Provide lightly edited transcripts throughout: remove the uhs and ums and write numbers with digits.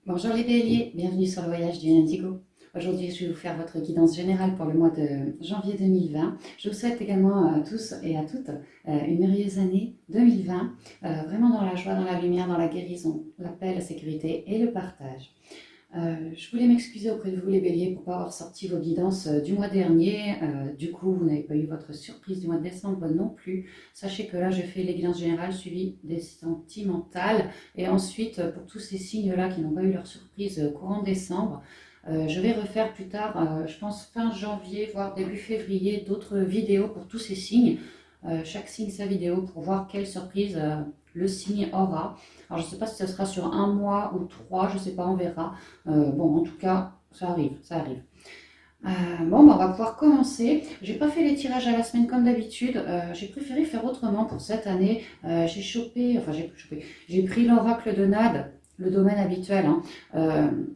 Bonjour les béliers, bienvenue sur le voyage du Indigo. Aujourd'hui, je vais vous faire votre guidance générale pour le mois de janvier 2020. Je vous souhaite également à tous et à toutes une merveilleuse année 2020, vraiment dans la joie, dans la lumière, dans la guérison, la paix, la sécurité et le partage. Je voulais m'excuser auprès de vous les béliers pour ne pas avoir sorti vos guidances du mois dernier. Du coup, vous n'avez pas eu votre surprise du mois de décembre non plus. Sachez que là, je fais les guidances générales suivies des sentimentales. Et ensuite, pour tous ces signes-là qui n'ont pas eu leur surprise courant décembre, je vais refaire plus tard, je pense fin janvier, voire début février, d'autres vidéos pour tous ces signes. Chaque signe sa vidéo pour voir quelle surprise le signe aura. Alors je ne sais pas si ce sera sur un mois ou trois, je ne sais pas, on verra. Bon, en tout cas, ça arrive, ça arrive. Bon, bah, on va pouvoir commencer. J'ai pas fait les tirages à la semaine comme d'habitude. J'ai préféré faire autrement pour cette année. J'ai pris l'oracle de Nade, le domaine habituel, hein.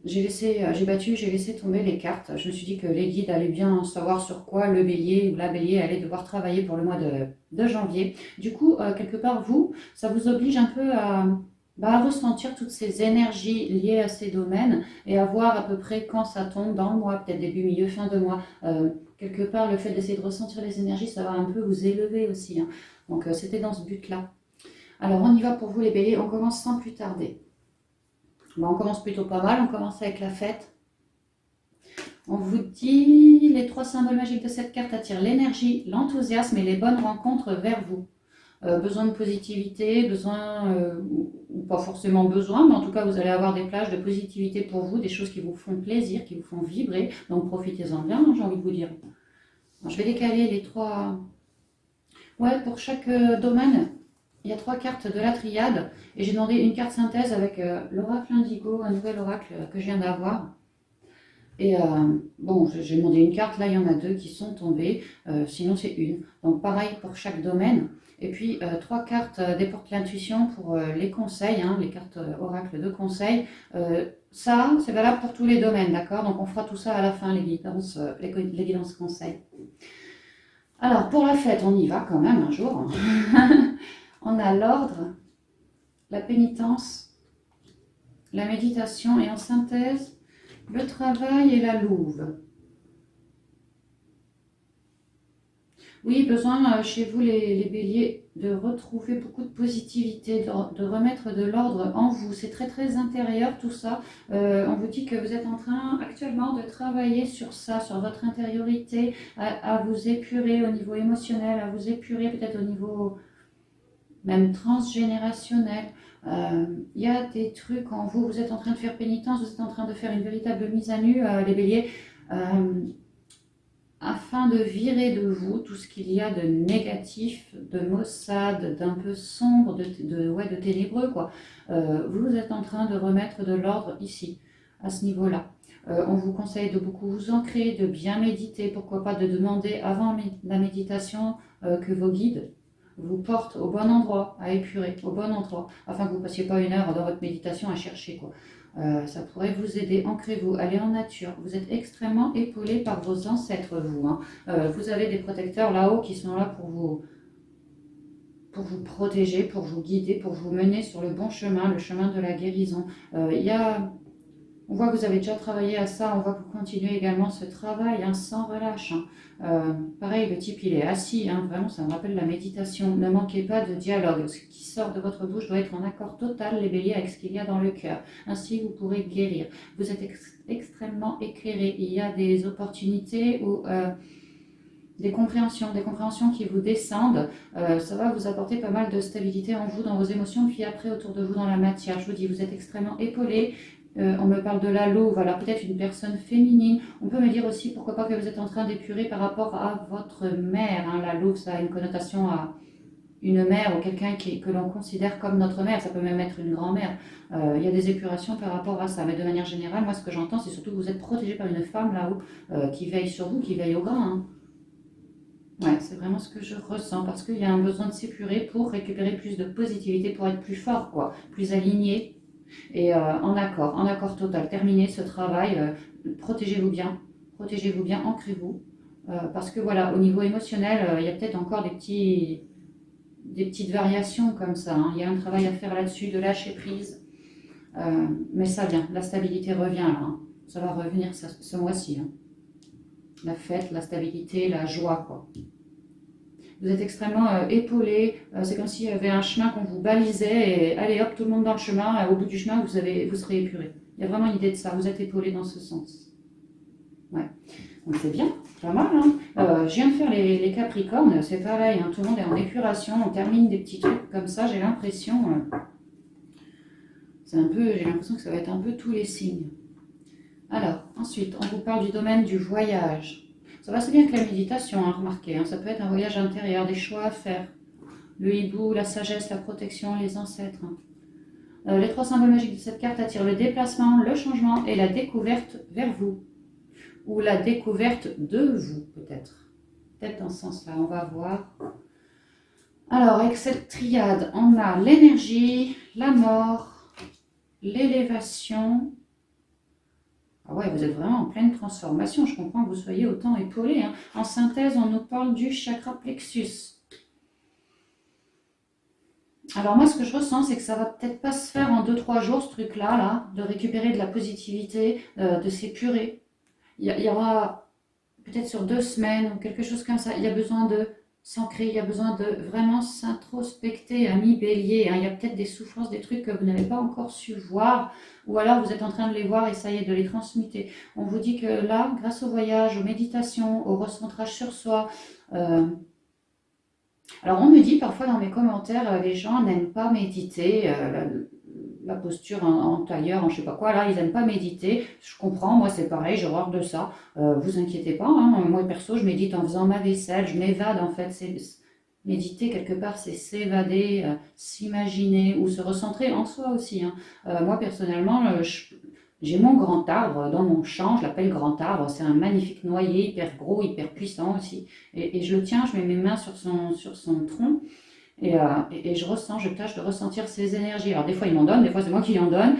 J'ai laissé tomber les cartes. Je me suis dit que les guides allaient bien savoir sur quoi le bélier ou la bélier allait devoir travailler pour le mois de janvier. Du coup, quelque part, ça vous oblige un peu à ressentir toutes ces énergies liées à ces domaines et à voir à peu près quand ça tombe dans le mois, peut-être début, milieu, fin de mois. Quelque part, le fait d'essayer de ressentir les énergies, ça va un peu vous élever aussi, hein. Donc, c'était dans ce but-là. Alors, on y va pour vous les béliers, on commence sans plus tarder. Bon, on commence plutôt pas mal, on commence avec la fête. On vous dit, les trois symboles magiques de cette carte attirent l'énergie, l'enthousiasme et les bonnes rencontres vers vous. Besoin de positivité, ou pas forcément besoin, mais en tout cas vous allez avoir des plages de positivité pour vous, des choses qui vous font plaisir, qui vous font vibrer, donc profitez-en bien, hein, j'ai envie de vous dire. Alors, je vais décaler les trois... Ouais, pour chaque domaine, il y a trois cartes de la triade, et j'ai demandé une carte synthèse avec l'oracle indigo, un nouvel oracle que je viens d'avoir. Et bon, j'ai demandé une carte, là il y en a deux qui sont tombées, sinon c'est une. Donc pareil pour chaque domaine. Et puis trois cartes des portes l'intuition pour les conseils, hein, les cartes oracle de conseil. Ça, c'est valable pour tous les domaines, d'accord? Donc on fera tout ça à la fin, les guidances conseils. Alors pour la fête, on y va quand même un jour. On a l'ordre, la pénitence, la méditation et en synthèse, le travail et la louve. Oui, besoin chez vous les béliers de retrouver beaucoup de positivité, de remettre de l'ordre en vous. C'est très très intérieur tout ça. On vous dit que vous êtes en train actuellement de travailler sur ça, sur votre intériorité, à vous épurer au niveau émotionnel, à vous épurer peut-être au niveau même transgénérationnel. Il y a des trucs en vous, vous êtes en train de faire pénitence, vous êtes en train de faire une véritable mise à nu, les béliers, afin de virer de vous tout ce qu'il y a de négatif, de maussade, d'un peu sombre, de ténébreux, quoi. Vous êtes en train de remettre de l'ordre ici, à ce niveau-là. On vous conseille de beaucoup vous ancrer, de bien méditer, pourquoi pas de demander avant la méditation que vos guides vous portent au bon endroit, à épurer, au bon endroit, afin que vous ne passiez pas une heure dans votre méditation à chercher, quoi. Ça pourrait vous aider, ancrez-vous, allez en nature. Vous êtes extrêmement épaulé par vos ancêtres, vous, hein. Vous avez des protecteurs là-haut qui sont là pour vous protéger, pour vous guider, pour vous mener sur le bon chemin, le chemin de la guérison. On voit que vous avez déjà travaillé à ça, on voit que vous continuez également ce travail, hein, sans relâche, hein. Pareil, le type il est assis, hein, vraiment ça me rappelle la méditation. Ne manquez pas de dialogue, ce qui sort de votre bouche doit être en accord total, les béliers, avec ce qu'il y a dans le cœur. Ainsi vous pourrez guérir. Vous êtes extrêmement éclairé, il y a des opportunités ou des compréhensions qui vous descendent. Ça va vous apporter pas mal de stabilité en vous, dans vos émotions, puis après autour de vous dans la matière. Je vous dis, vous êtes extrêmement épaulé. On me parle de la louve, alors peut-être une personne féminine. On peut me dire aussi, pourquoi pas, que vous êtes en train d'épurer par rapport à votre mère, hein. La louve, ça a une connotation à une mère ou quelqu'un que l'on considère comme notre mère. Ça peut même être une grand-mère. Il y a des épurations par rapport à ça. Mais de manière générale, moi, ce que j'entends, c'est surtout que vous êtes protégé par une femme là-haut qui veille sur vous, qui veille au grain, hein. Ouais, c'est vraiment ce que je ressens, parce qu'il y a un besoin de s'épurer pour récupérer plus de positivité, pour être plus fort, quoi, plus aligné et en accord total. Terminez ce travail, protégez-vous bien, ancrez-vous, parce que voilà, au niveau émotionnel, il y a peut-être encore des petites variations comme ça, hein. Il y a un travail à faire là-dessus, de lâcher prise. Mais ça vient, la stabilité revient là. Hein. Ça va revenir ce mois-ci. Hein. La fête, la stabilité, la joie, quoi. Vous êtes extrêmement épaulé. C'est comme s'il y avait un chemin qu'on vous balisait et allez hop, tout le monde dans le chemin. Et au bout du chemin, vous serez épuré. Il y a vraiment une idée de ça. Vous êtes épaulé dans ce sens. Ouais. Donc c'est bien, pas mal. Hein. Je viens de faire les Capricornes. C'est pareil. Hein. Tout le monde est en épuration. On termine des petits trucs comme ça. J'ai l'impression. J'ai l'impression que ça va être un peu tous les signes. Alors, ensuite, on vous parle du domaine du voyage. Ça va assez bien que la méditation, hein, remarquez. Hein, ça peut être un voyage intérieur, des choix à faire. Le hibou, la sagesse, la protection, les ancêtres. Hein. Les 3 symboles magiques de cette carte attirent le déplacement, le changement et la découverte vers vous. Ou la découverte de vous, peut-être. Peut-être dans ce sens-là, on va voir. Alors, avec cette triade, on a l'énergie, la mort, l'élévation. Ah ouais, vous êtes vraiment en pleine transformation. Je comprends que vous soyez autant épaulé. Hein. En synthèse, on nous parle du chakra plexus. Alors moi, ce que je ressens, c'est que ça va peut-être pas se faire en 2-3 jours, ce truc-là, là, de récupérer de la positivité, de s'épurer. Il y aura peut-être sur 2 semaines ou quelque chose comme ça. Il y a besoin de s'ancrer, il y a besoin de vraiment s'introspecter, ami bélier. Hein. Il y a peut-être des souffrances, des trucs que vous n'avez pas encore su voir, ou alors vous êtes en train de les voir et ça y est, de les transmuter. On vous dit que là, grâce au voyage, aux méditations, au recentrage sur soi, alors on me dit parfois dans mes commentaires, les gens n'aiment pas méditer, la posture en tailleur, en je sais pas quoi, là ils n'aiment pas méditer, je comprends, moi c'est pareil, j'ai horreur de ça, vous inquiétez pas, hein, moi perso je médite en faisant ma vaisselle, je m'évade en fait, méditer quelque part c'est s'évader, s'imaginer ou se recentrer en soi aussi. Hein. Moi personnellement, j'ai mon grand arbre dans mon champ, je l'appelle grand arbre, c'est un magnifique noyer, hyper gros, hyper puissant aussi, et je le tiens, je mets mes mains sur son tronc, et je ressens, je tâche de ressentir ses énergies. Alors des fois il m'en donne, des fois c'est moi qui lui en donne,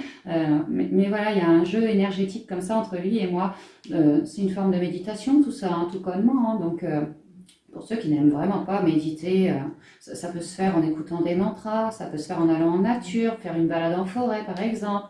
mais voilà, il y a un jeu énergétique comme ça entre lui et moi. C'est une forme de méditation tout ça, hein, tout connement. Hein, donc pour ceux qui n'aiment vraiment pas méditer, ça peut se faire en écoutant des mantras, ça peut se faire en allant en nature, faire une balade en forêt par exemple.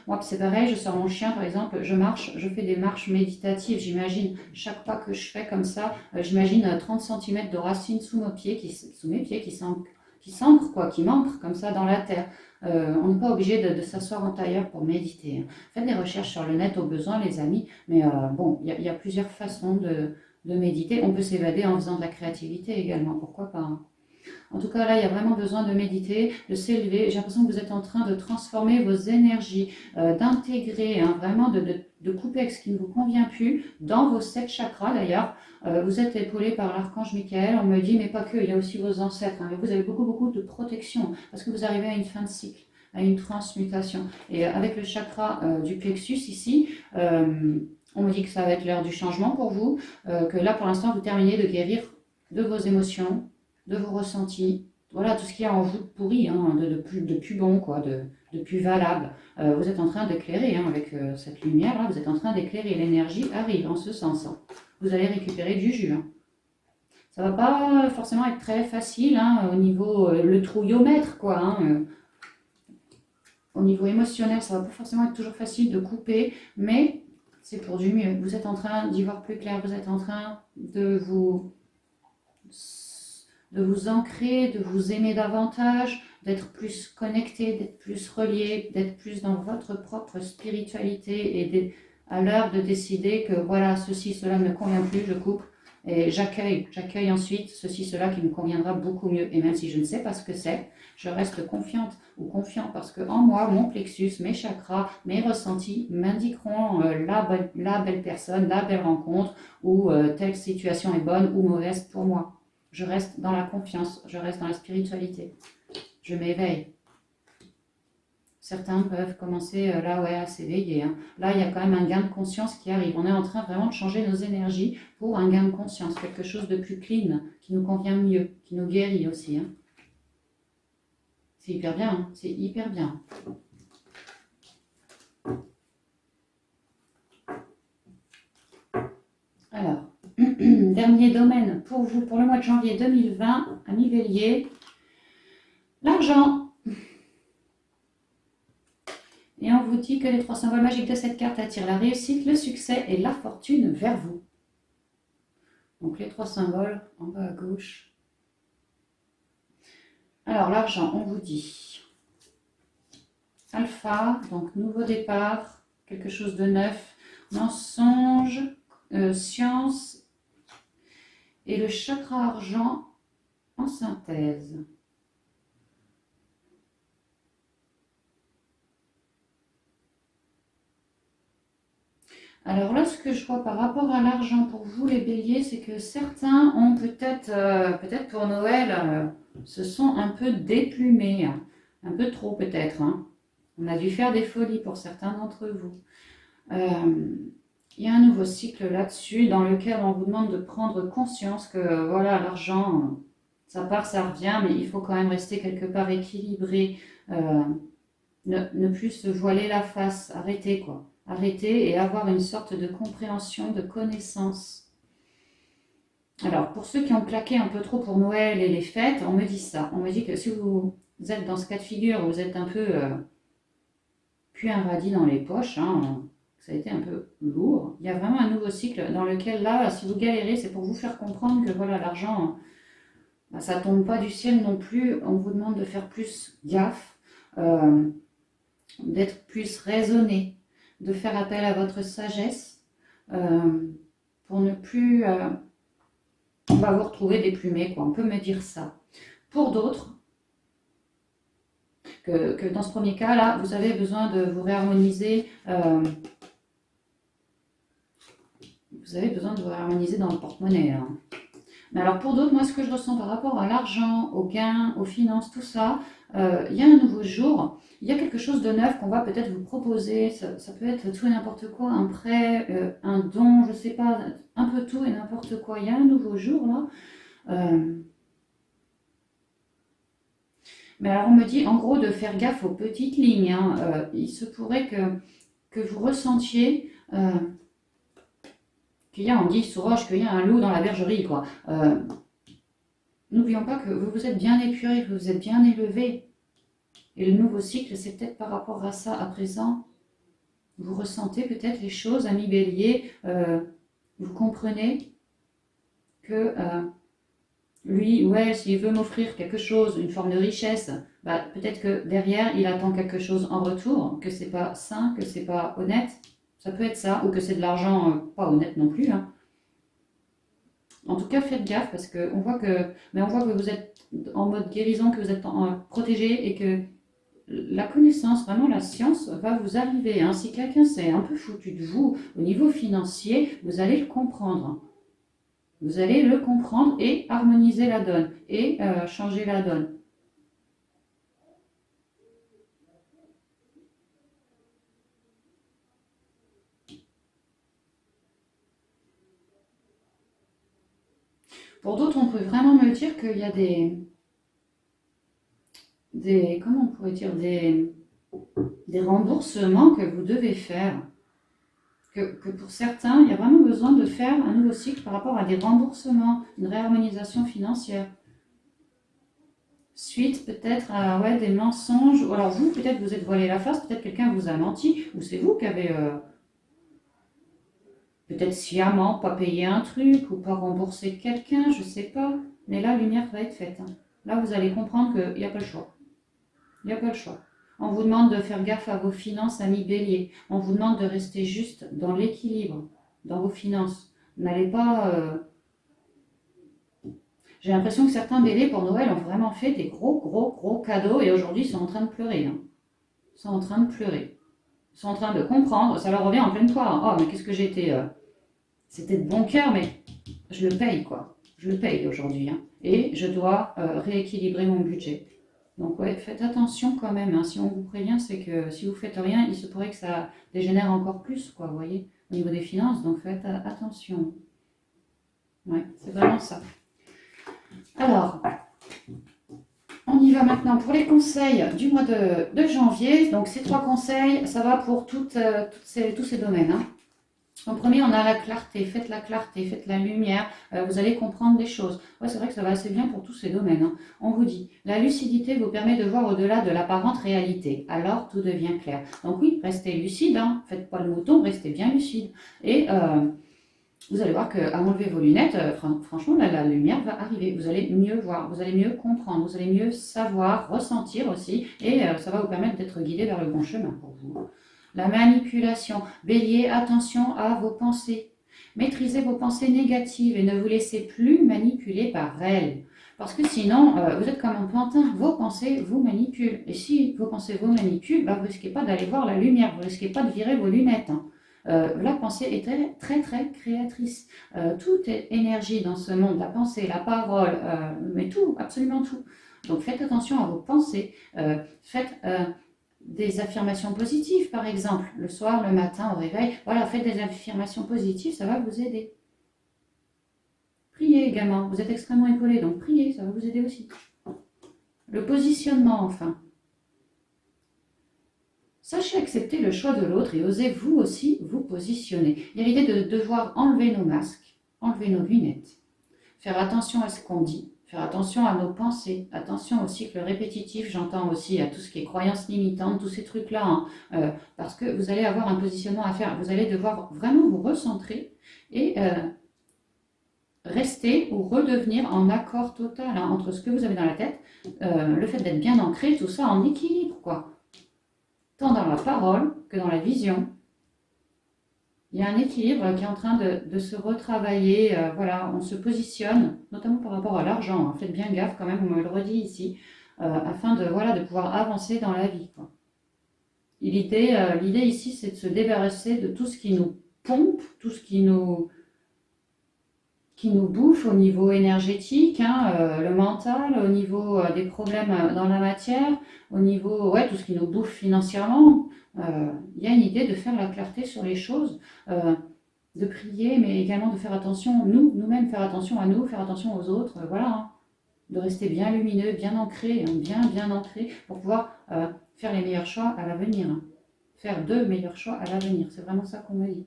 Moi c'est pareil, je sors mon chien par exemple, je marche, je fais des marches méditatives, j'imagine chaque pas que je fais comme ça, j'imagine 30 cm de racines sous mes pieds qui s'ancrent quoi, qui m'ancrent comme ça dans la terre. On n'est pas obligé de s'asseoir en tailleur pour méditer. Hein. Faites des recherches sur le net au besoin les amis, mais bon, il y a plusieurs façons de méditer. On peut s'évader en faisant de la créativité également, pourquoi pas. Hein. En tout cas, là, il y a vraiment besoin de méditer, de s'élever. J'ai l'impression que vous êtes en train de transformer vos énergies, d'intégrer, hein, vraiment de couper avec ce qui ne vous convient plus dans vos 7 chakras d'ailleurs. Vous êtes épaulé par l'archange Michael. On me dit, mais pas que, il y a aussi vos ancêtres. Hein, vous avez beaucoup de protection parce que vous arrivez à une fin de cycle, à une transmutation. Et avec le chakra du plexus ici, on me dit que ça va être l'heure du changement pour vous, que là pour l'instant vous terminez de guérir de vos émotions, de vos ressentis, voilà tout ce qu'il y a en vous de pourri, hein, de plus bon, quoi, de plus valable. Vous êtes en train d'éclairer, hein, avec cette lumière-là, vous êtes en train d'éclairer, l'énergie arrive en ce sens. Hein. Vous allez récupérer du jus. Hein. Ça va pas forcément être très facile hein, au niveau, le trouillomètre, quoi. Hein, au niveau émotionnel, ça va pas forcément être toujours facile de couper, mais c'est pour du mieux. Vous êtes en train d'y voir plus clair, vous êtes en train de vous ancrer, de vous aimer davantage, d'être plus connecté, d'être plus relié, d'être plus dans votre propre spiritualité et à l'heure de décider que voilà, ceci, cela ne me convient plus, je coupe et j'accueille ensuite ceci, cela qui me conviendra beaucoup mieux. Et même si je ne sais pas ce que c'est, je reste confiante ou confiant parce que en moi, mon plexus, mes chakras, mes ressentis m'indiqueront la belle personne, la belle rencontre ou telle situation est bonne ou mauvaise pour moi. Je reste dans la confiance, je reste dans la spiritualité. Je m'éveille. Certains peuvent commencer là ouais, à s'éveiller. Hein. Là, il y a quand même un gain de conscience qui arrive. On est en train vraiment de changer nos énergies pour un gain de conscience, quelque chose de plus clean, qui nous convient mieux, qui nous guérit aussi. Hein. C'est hyper bien, hein. C'est hyper bien. Alors, dernier domaine pour vous, pour le mois de janvier 2020, ami Bélier, l'argent. dit que les 3 symboles magiques de cette carte attirent la réussite, le succès et la fortune vers vous. Donc les 3 symboles en bas à gauche. Alors l'argent, on vous dit Alpha, donc nouveau départ, quelque chose de neuf, mensonge, science et le chakra argent en synthèse. Alors là, ce que je vois par rapport à l'argent pour vous, les béliers, c'est que certains ont peut-être pour Noël, se sont un peu déplumés, hein. Un peu trop peut-être. Hein. On a dû faire des folies pour certains d'entre vous. Il y a un nouveau cycle là-dessus dans lequel on vous demande de prendre conscience que voilà, l'argent, ça part, ça revient, mais il faut quand même rester quelque part équilibré. Ne plus se voiler la face, arrêter quoi. Arrêter et avoir une sorte de compréhension, de connaissance. Alors, pour ceux qui ont claqué un peu trop pour Noël et les fêtes, on me dit ça. On me dit que si vous êtes dans ce cas de figure, vous êtes un peu puis un radis dans les poches, hein, ça a été un peu lourd. Il y a vraiment un nouveau cycle dans lequel, là, si vous galérez, c'est pour vous faire comprendre que voilà, l'argent, ça ne tombe pas du ciel non plus. On vous demande de faire plus gaffe, d'être plus raisonné, de faire appel à votre sagesse pour ne plus vous retrouver déplumé, quoi. On peut me dire ça. Pour d'autres, que dans ce premier cas, là, vous avez besoin de vous réharmoniser. Vous avez besoin de vous réharmoniser dans le porte-monnaie. Hein. Mais alors pour d'autres, moi, ce que je ressens par rapport à l'argent, aux gains, aux finances, tout ça, il y a un nouveau jour. Il y a quelque chose de neuf qu'on va peut-être vous proposer. Ça peut être tout et n'importe quoi, un prêt, un don, je ne sais pas, un peu tout et n'importe quoi. Il y a un nouveau jour là. Mais alors on me dit en gros de faire gaffe aux petites lignes. Hein. Il se pourrait que vous ressentiez qu'il y a anguille sous roche, qu'il y a un loup dans la bergerie, quoi. N'oublions pas que vous vous êtes bien épuré, que vous êtes bien élevé. Et le nouveau cycle, c'est peut-être par rapport à ça à présent. Vous ressentez peut-être les choses, ami bélier. Vous comprenez que lui ou elle, s'il veut m'offrir quelque chose, une forme de richesse, bah, peut-être que derrière, il attend quelque chose en retour, que c'est pas sain, que c'est pas honnête. Ça peut être ça, ou que c'est de l'argent pas honnête non plus. Hein. En tout cas, faites gaffe parce qu'on voit que vous êtes en mode guérison, que vous êtes protégé et que la connaissance, vraiment la science, va vous arriver. Hein. Si quelqu'un s'est un peu foutu de vous au niveau financier, vous allez le comprendre. Vous allez le comprendre et harmoniser la donne et changer la donne. Pour d'autres, on peut vraiment me dire qu'il y a comment on pourrait dire, des remboursements que vous devez faire. Que pour certains, il y a vraiment besoin de faire un nouveau cycle par rapport à des remboursements, une réharmonisation financière. Suite peut-être à des mensonges, ou alors vous, peut-être vous êtes voilé la face, peut-être quelqu'un vous a menti, ou c'est vous qui avez peut-être sciemment pas payé un truc, ou pas remboursé quelqu'un, je sais pas. Mais là, lumière va être faite. Hein. Là, vous allez comprendre qu'il n'y a pas le choix. Il n'y a pas le choix. On vous demande de faire gaffe à vos finances, amis bélier. On vous demande de rester juste dans l'équilibre, dans vos finances. N'allez pas... J'ai l'impression que certains béliers pour Noël ont vraiment fait des gros cadeaux et aujourd'hui ils sont en train de pleurer. Hein. Ils sont en train de pleurer. Ils sont en train de comprendre. Ça leur revient en pleine poire. Oh, mais qu'est-ce que j'ai été... C'était de bon cœur, mais je le paye, quoi. Je le paye aujourd'hui. Hein. Et je dois rééquilibrer mon budget. Donc ouais, faites attention quand même. Hein. Si on vous prévient, c'est que si vous faites rien, il se pourrait que ça dégénère encore plus, quoi, vous voyez, au niveau des finances. Donc faites attention. Ouais, c'est vraiment ça. Alors, on y va maintenant pour les conseils du mois de janvier. Donc ces 3 conseils, ça va pour tous ces domaines. Hein. En premier, on a la clarté, faites la lumière, vous allez comprendre des choses. Ouais, c'est vrai que ça va assez bien pour tous ces domaines, hein. On vous dit, la lucidité vous permet de voir au-delà de l'apparente réalité, alors tout devient clair. Donc oui, restez lucide, hein. Faites pas le mouton, restez bien lucide. Et vous allez voir qu'à enlever vos lunettes, franchement, la lumière va arriver. Vous allez mieux voir, vous allez mieux comprendre, vous allez mieux savoir, ressentir aussi, et ça va vous permettre d'être guidé vers le bon chemin pour vous. La manipulation. Bélier, attention à vos pensées. Maîtrisez vos pensées négatives et ne vous laissez plus manipuler par elles. Parce que sinon, vous êtes comme un pantin. Vos pensées vous manipulent. Et si vos pensées vous manipulent, vous ne risquez pas d'aller voir la lumière. Vous ne risquez pas de virer vos lunettes, hein. La pensée est très créatrice. Tout est énergie dans ce monde. La pensée, la parole, mais tout, absolument tout. Donc faites attention à vos pensées. Faites des affirmations positives, par exemple, le soir, le matin, au réveil. Voilà, faites des affirmations positives, ça va vous aider. Priez également, vous êtes extrêmement épaulé, donc priez, ça va vous aider aussi. Le positionnement, enfin. Sachez accepter le choix de l'autre et osez vous aussi vous positionner. Il y a l'idée de devoir enlever nos masques, enlever nos lunettes, faire attention à ce qu'on dit, faire attention à nos pensées, attention au cycle répétitif, j'entends aussi à tout ce qui est croyances limitantes, tous ces trucs-là, hein, parce que vous allez avoir un positionnement à faire. Vous allez devoir vraiment vous recentrer et rester ou redevenir en accord total, hein, entre ce que vous avez dans la tête, le fait d'être bien ancré, tout ça en équilibre, quoi. Tant dans la parole que dans la vision. Il y a un équilibre qui est en train de se retravailler. Voilà, on se positionne, notamment par rapport à l'argent, hein. Faites bien gaffe quand même, on me le redit ici, afin de, voilà, de pouvoir avancer dans la vie, quoi. L'idée ici, c'est de se débarrasser de tout ce qui nous pompe, tout ce qui nous bouffe au niveau énergétique, hein, le mental, au niveau des problèmes dans la matière, au niveau, ouais, tout ce qui nous bouffe financièrement. Il y a une idée de faire la clarté sur les choses, de prier, mais également de faire attention, nous-mêmes, faire attention à nous, faire attention aux autres, voilà, hein, de rester bien lumineux, bien ancré, hein, bien ancré, pour pouvoir faire les meilleurs choix à l'avenir, hein. Faire de meilleurs choix à l'avenir, c'est vraiment ça qu'on me dit.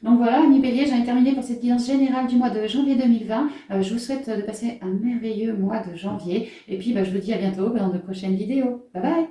Donc voilà, amis Bélier, j'en ai terminé pour cette guidance générale du mois de janvier 2020. Je vous souhaite de passer un merveilleux mois de janvier. Et puis, je vous dis à bientôt dans de prochaines vidéos. Bye bye!